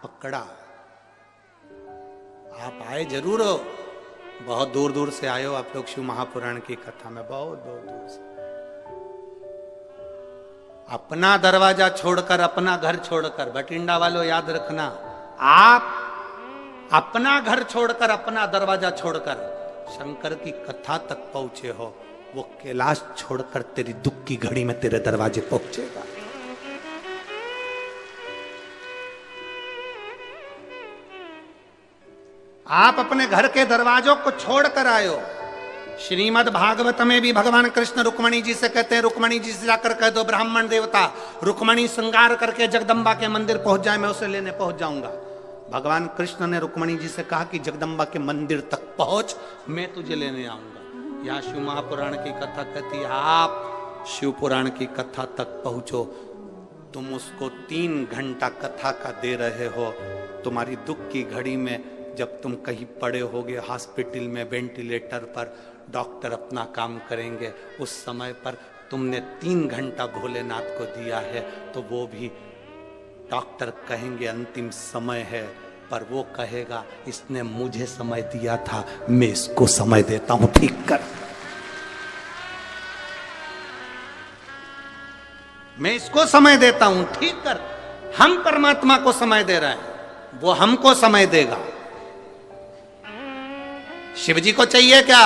पकड़ा। आप आए जरूर हो, बहुत दूर दूर से आए हो आप लोग शिव महापुराण की कथा में, बहुत दूर दूर से। अपना दरवाजा छोड़कर, अपना घर छोड़कर, बठिंडा वालों याद रखना, आप अपना घर छोड़कर, अपना दरवाजा छोड़कर शंकर की कथा तक पहुंचे हो, वो कैलाश छोड़कर तेरी दुख की घड़ी में तेरे दरवाजे पहुंचेगा। आप अपने घर के दरवाजों को छोड़कर आए हो। श्रीमद् भागवत में भी भगवान कृष्ण रुक्मणी जी से कहते हैं, रुक्मणी जी से जाकर कह दो ब्राह्मण देवता रुक्मणी श्रृंगार करके जगदम्बा के मंदिर पहुंच जाए, मैं उसे लेने पहुंच जाऊंगा। भगवान कृष्ण ने रुक्मणी जी से कहा कि जगदम्बा के मंदिर तक पहुंच, मैं तुझे लेने आऊंगा। यहां शिव महापुराण की कथा कहती है, आप शिव पुराण की कथा तक पहुंचो, तुम उसको 3 घंटा कथा का दे रहे हो। तुम्हारी दुख की घड़ी में जब तुम कहीं पड़े होगे हॉस्पिटल में वेंटिलेटर पर, डॉक्टर अपना काम करेंगे, उस समय पर तुमने 3 घंटा भोलेनाथ को दिया है, तो वो भी डॉक्टर कहेंगे अंतिम समय है, पर वो कहेगा इसने मुझे समय दिया था, मैं इसको समय देता हूं, ठीक कर। मैं इसको समय देता हूं, ठीक कर। हम परमात्मा को समय दे रहे हैं, वो हमको समय देगा। शिव जी को चाहिए क्या?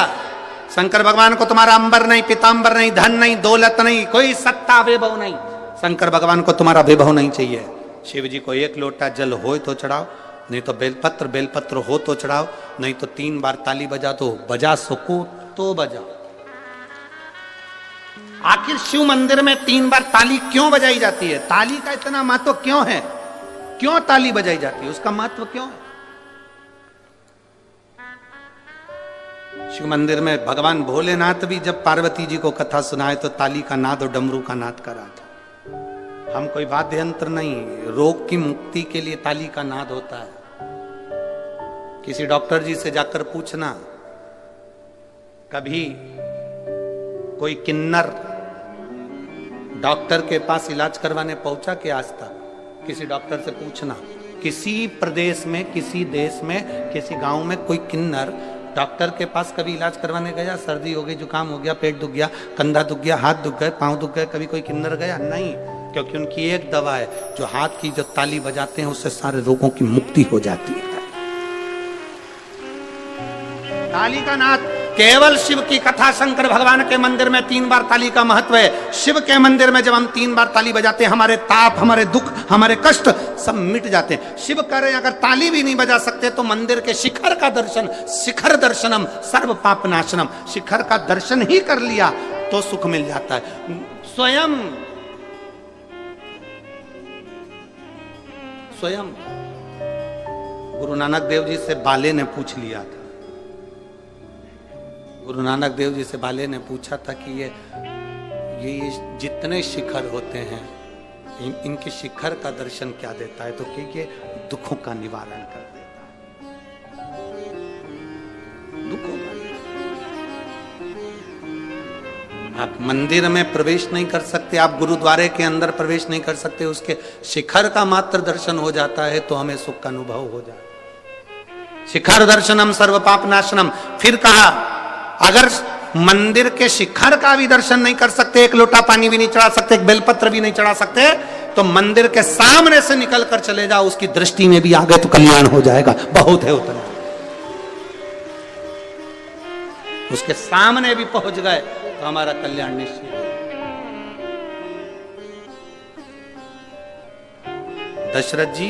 शंकर भगवान को तुम्हारा अंबर नहीं, पीतांबर नहीं, धन नहीं, दौलत नहीं, कोई सत्ता वैभव नहीं। शंकर भगवान को तुम्हारा वैभव नहीं चाहिए। शिव जी को 1 लोटा जल हो तो चढ़ाओ, नहीं तो बेलपत्र हो तो चढ़ाओ, नहीं तो 3 बार ताली बजा दो, बजा सको तो बजाओ। आखिर शिव मंदिर में 3 बार ताली क्यों बजाई जाती है? ताली का इतना महत्व क्यों है? क्यों ताली बजाई जाती है? उसका महत्व क्यों है? शिव मंदिर में भगवान भोलेनाथ भी जब पार्वती जी को कथा सुनाए तो ताली का नाद और डमरू का नाद करा था। हम कोई वाद्य यंत्र नहीं, रोग की मुक्ति के लिए ताली का नाद होता है। किसी डॉक्टर जी से जाकर पूछना, कभी कोई किन्नर डॉक्टर के पास इलाज करवाने पहुंचा कि आज तक? किसी डॉक्टर से पूछना, किसी प्रदेश में, किसी देश में, किसी गांव में कोई किन्नर डॉक्टर के पास कभी इलाज करवाने गया? सर्दी हो गई, जुकाम हो गया, पेट दुख गया, कंधा दुख गया, हाथ दुख गए, पांव दुख गए, कभी कोई किन्नर गया? नहीं, क्योंकि उनकी एक दवा है, जो हाथ की जो ताली बजाते हैं उससे सारे रोगों की मुक्ति हो जाती है। ताली का नाद। केवल शिव की कथा, शंकर भगवान के मंदिर में 3 बार ताली का महत्व है। शिव के मंदिर में जब हम 3 बार ताली बजाते हैं, हमारे ताप, हमारे दुख, हमारे कष्ट सब मिट जाते हैं। शिव कह रहे हैं अगर ताली भी नहीं बजा सकते तो मंदिर के शिखर का दर्शन, शिखर दर्शनम सर्व पाप नाशनम, शिखर का दर्शन ही कर लिया तो सुख मिल जाता है। स्वयं गुरु नानक देव जी से बाले ने पूछ लिया था। गुरु नानक देव जी से बाले ने पूछा था कि ये जितने शिखर होते हैं, इनके शिखर का दर्शन क्या देता है? तो ये दुखों का निवारण कर देता है, दुखों का। आप मंदिर में प्रवेश नहीं कर सकते, आप गुरुद्वारे के अंदर प्रवेश नहीं कर सकते, उसके शिखर का मात्र दर्शन हो जाता है तो हमें सुख का अनुभव हो जाता है। शिखर दर्शनम सर्व पाप नाशनम। फिर कहा अगर मंदिर के शिखर का भी दर्शन नहीं कर सकते, 1 लोटा पानी भी नहीं चढ़ा सकते, 1 बेलपत्र भी नहीं चढ़ा सकते, तो मंदिर के सामने से निकल कर चले जाओ, उसकी दृष्टि में भी आ गए तो कल्याण हो जाएगा। बहुत है उतना, उसके सामने भी पहुंच गए तो हमारा कल्याण निश्चित है। दशरथ जी